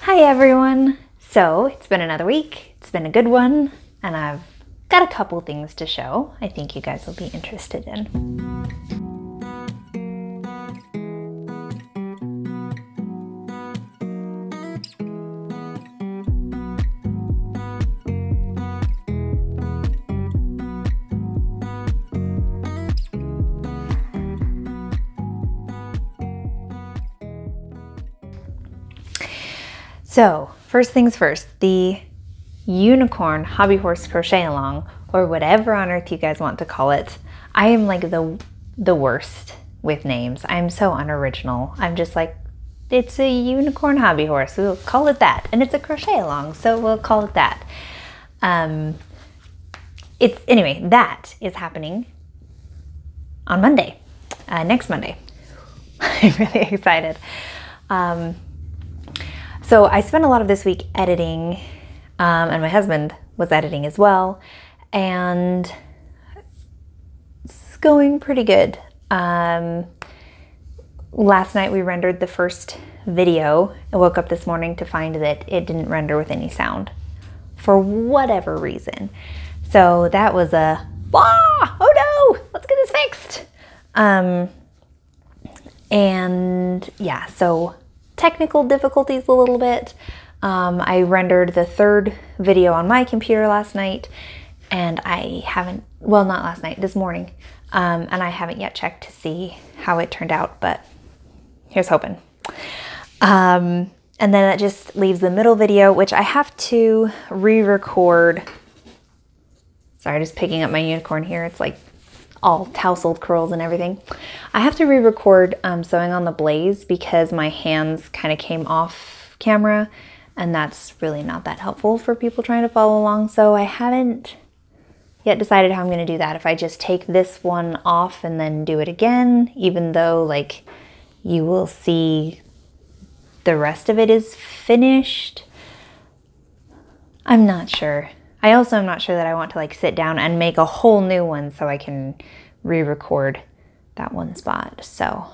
Hi everyone! So it's been another week, it's been a good one, and I've got a couple things to show I think you guys will be interested in. So, first things first, the unicorn Hobbyhorse crochet along, or whatever on earth you guys want to call it. I am like the worst with names. I'm so unoriginal. I'm just like, it's a unicorn Hobbyhorse, we'll call it that. And it's a crochet along, so we'll call it that. Anyway, that is happening on Monday, next Monday. I'm really excited. So I spent a lot of this week editing, and my husband was editing as well, and it's going pretty good. Last night we rendered the first video. I woke up this morning to find that it didn't render with any sound for whatever reason. So that was a, oh no, let's get this fixed. And yeah, so technical difficulties a little bit. I rendered the third video on my computer last night, and I haven't, well, not last night, this morning, and I haven't yet checked to see how it turned out, but here's hoping. And then that just leaves the middle video, which I have to re-record. Sorry, just picking up my unicorn here. It's like all tousled curls and everything. I have to re-record sewing on the blaze because my hands kind of came off camera, and that's really not that helpful for people trying to follow along. So I haven't yet decided how I'm going to do that. If I just take this one off and then do it again, even though like you will see the rest of it is finished. I'm not sure. I also am not sure that I want to like sit down and make a whole new one so I can re-record that one spot. So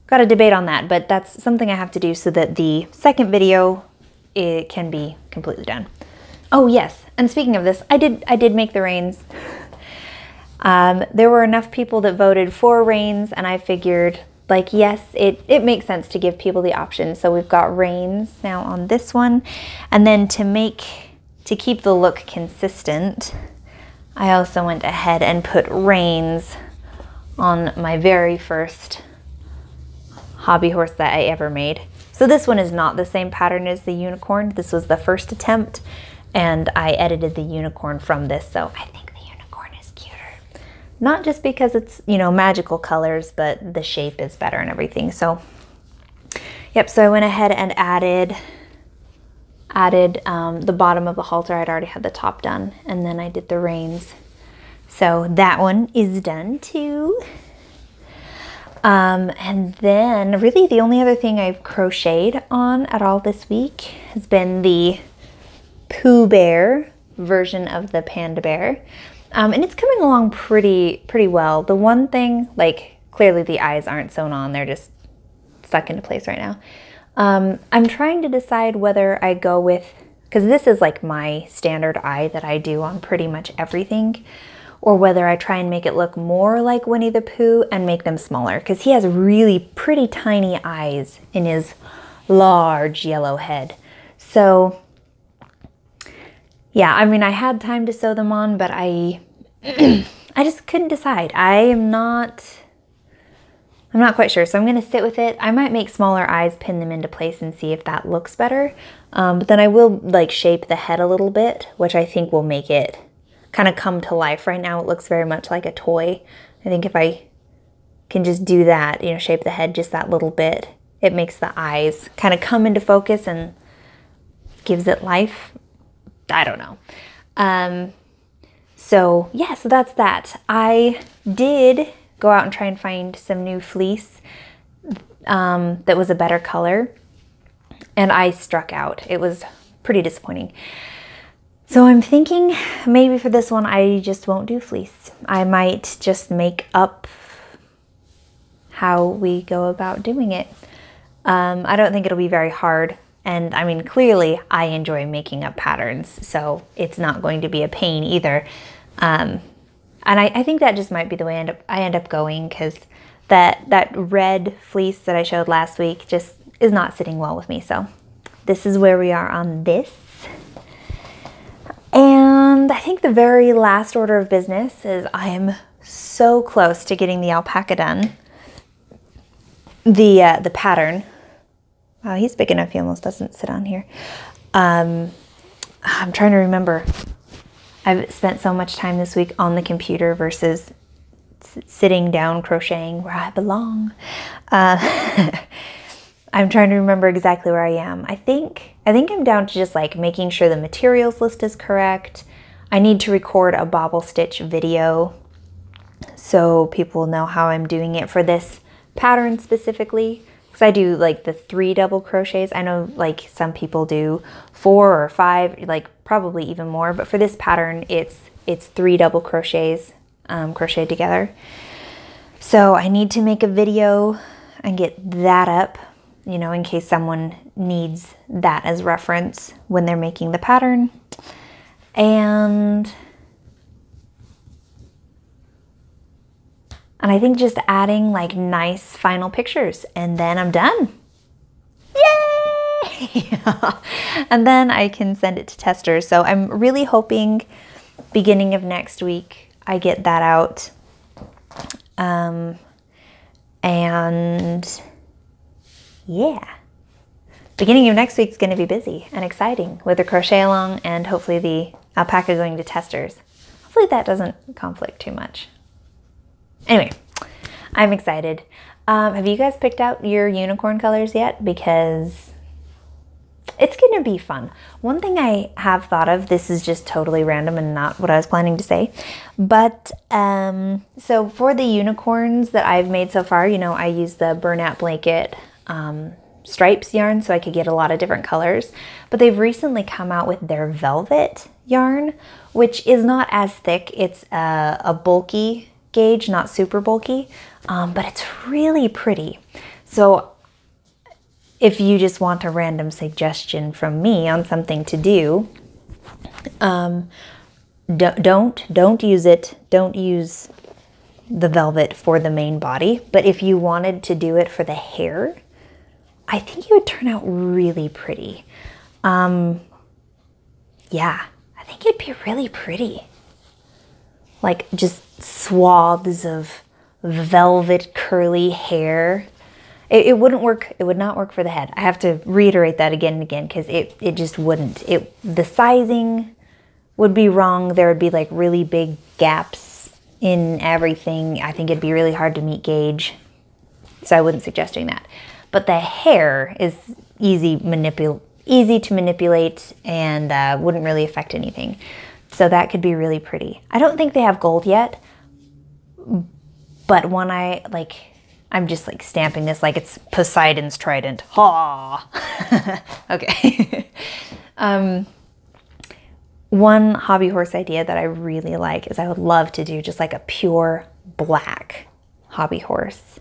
got a debate on that, but that's something I have to do so that the second video, it can be completely done. Oh yes, and speaking of this, I did make the reins. There were enough people that voted for reins, and I figured like, yes, it makes sense to give people the option. So we've got reins now on this one, and then to keep the look consistent, I also went ahead and put reins on my very first Hobbyhorse that I ever made. So this one is not the same pattern as the unicorn. This was the first attempt, and I edited the unicorn from this, so I think the unicorn is cuter. Not just because it's, you know, magical colors, but the shape is better and everything. So, yep, so I went ahead and added the bottom of the halter. I'd already had the top done, and then I did the reins. So that one is done too. And then really the only other thing I've crocheted on at all this week has been the Pooh Bear version of the Panda Bear. And it's coming along pretty well. The one thing, like clearly the eyes aren't sewn on, they're just stuck into place right now. I'm trying to decide whether I go with, because this is like my standard eye that I do on pretty much everything, or whether I try and make it look more like Winnie the Pooh and make them smaller, because he has really pretty tiny eyes in his large yellow head. So yeah, I mean, I had time to sew them on, but I just couldn't decide. I'm not quite sure, so I'm gonna sit with it. I might make smaller eyes, pin them into place, and see if that looks better. But then I will like shape the head a little bit, which I think will make it kind of come to life. Right now it looks very much like a toy. I think if I can just do that, you know, shape the head just that little bit, it makes the eyes kind of come into focus and gives it life. I don't know. So yeah, so that's that. I did go out and try and find some new fleece that was a better color, and I struck out. It was pretty disappointing. So I'm thinking maybe for this one I just won't do fleece. I might just make up how we go about doing it. I don't think it'll be very hard, And I mean, clearly I enjoy making up patterns, so it's not going to be a pain either. And I think that just might be the way I end up going, because that red fleece that I showed last week just is not sitting well with me. So this is where we are on this. And I think the very last order of business is I am so close to getting the alpaca done. The pattern. Wow, he's big enough he almost doesn't sit on here. I'm trying to remember. I've spent so much time this week on the computer versus sitting down crocheting where I belong. I'm trying to remember exactly where I am. I think I'm down to just like making sure the materials list is correct. I need to record a bobble stitch video so people know how I'm doing it for this pattern specifically. Because I do like the 3 double crochets. I know like some people do 4 or 5, like probably even more. But for this pattern, it's 3 double crochets crocheted together. So I need to make a video and get that up, you know, in case someone needs that as reference when they're making the pattern. And I think just adding like nice final pictures, and then I'm done. Yay! And then I can send it to testers. So I'm really hoping beginning of next week I get that out. And yeah, beginning of next week is going to be busy and exciting with the crochet along and hopefully the alpaca going to testers. Hopefully that doesn't conflict too much. Anyway, I'm excited. Have you guys picked out your unicorn colors yet? Because it's going to be fun. One thing I have thought of, this is just totally random and not what I was planning to say, but so for the unicorns that I've made so far, you know, I use the burnout blanket stripes yarn so I could get a lot of different colors, but they've recently come out with their velvet yarn, which is not as thick. It's a bulky gauge, not super bulky, but it's really pretty. So if you just want a random suggestion from me on something to do, don't use it. Don't use the velvet for the main body. But if you wanted to do it for the hair, I think it would turn out really pretty. Yeah, I think it'd be really pretty. Like just swaths of velvet curly hair. It wouldn't work. It would not work for the head. I have to reiterate that again and again because it just wouldn't. The sizing would be wrong. There would be like really big gaps in everything. I think it'd be really hard to meet gauge. So I wouldn't suggest doing that. But the hair is easy to manipulate and wouldn't really affect anything. So that could be really pretty. I don't think they have gold yet, but when I'm just like stamping this like it's Poseidon's trident. Ha! Okay. One hobby horse idea that I really like is I would love to do just like a pure black hobby horse,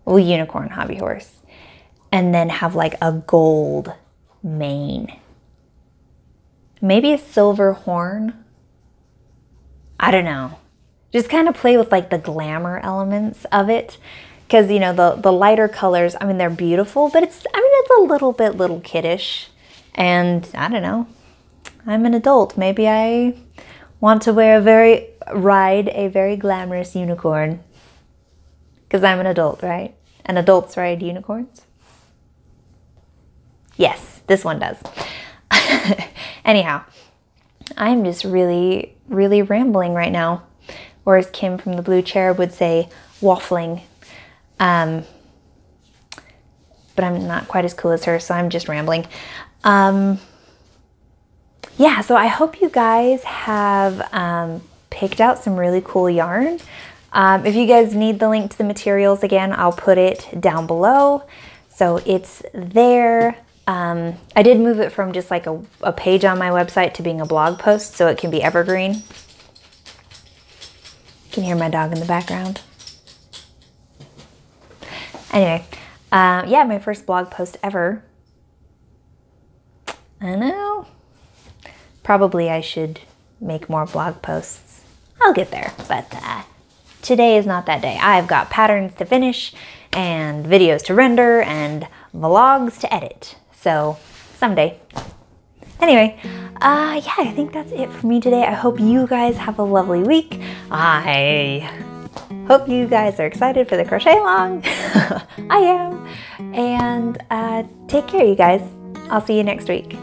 well, unicorn hobby horse, and then have like a gold mane. Maybe a silver horn. I don't know. Just kind of play with like the glamour elements of it. Because, you know, the lighter colors, I mean, they're beautiful, but it's a little bit little kiddish. And I don't know, I'm an adult. Maybe I want to ride a very glamorous unicorn. Because I'm an adult, right? And adults ride unicorns? Yes, this one does. Anyhow, I'm just really, really rambling right now. Or as Kim from the Blue Cherub would say, waffling. But I'm not quite as cool as her, so I'm just rambling. Yeah, so I hope you guys have picked out some really cool yarn. If you guys need the link to the materials, again, I'll put it down below. So it's there. I did move it from just like a page on my website to being a blog post so it can be evergreen. You can hear my dog in the background. Anyway, yeah, my first blog post ever. I know. Probably I should make more blog posts. I'll get there, but today is not that day. I've got patterns to finish and videos to render and vlogs to edit. So someday. Anyway, yeah, I think that's it for me today. I hope you guys have a lovely week. I hope you guys are excited for the crochet along. I am. And take care, you guys. I'll see you next week.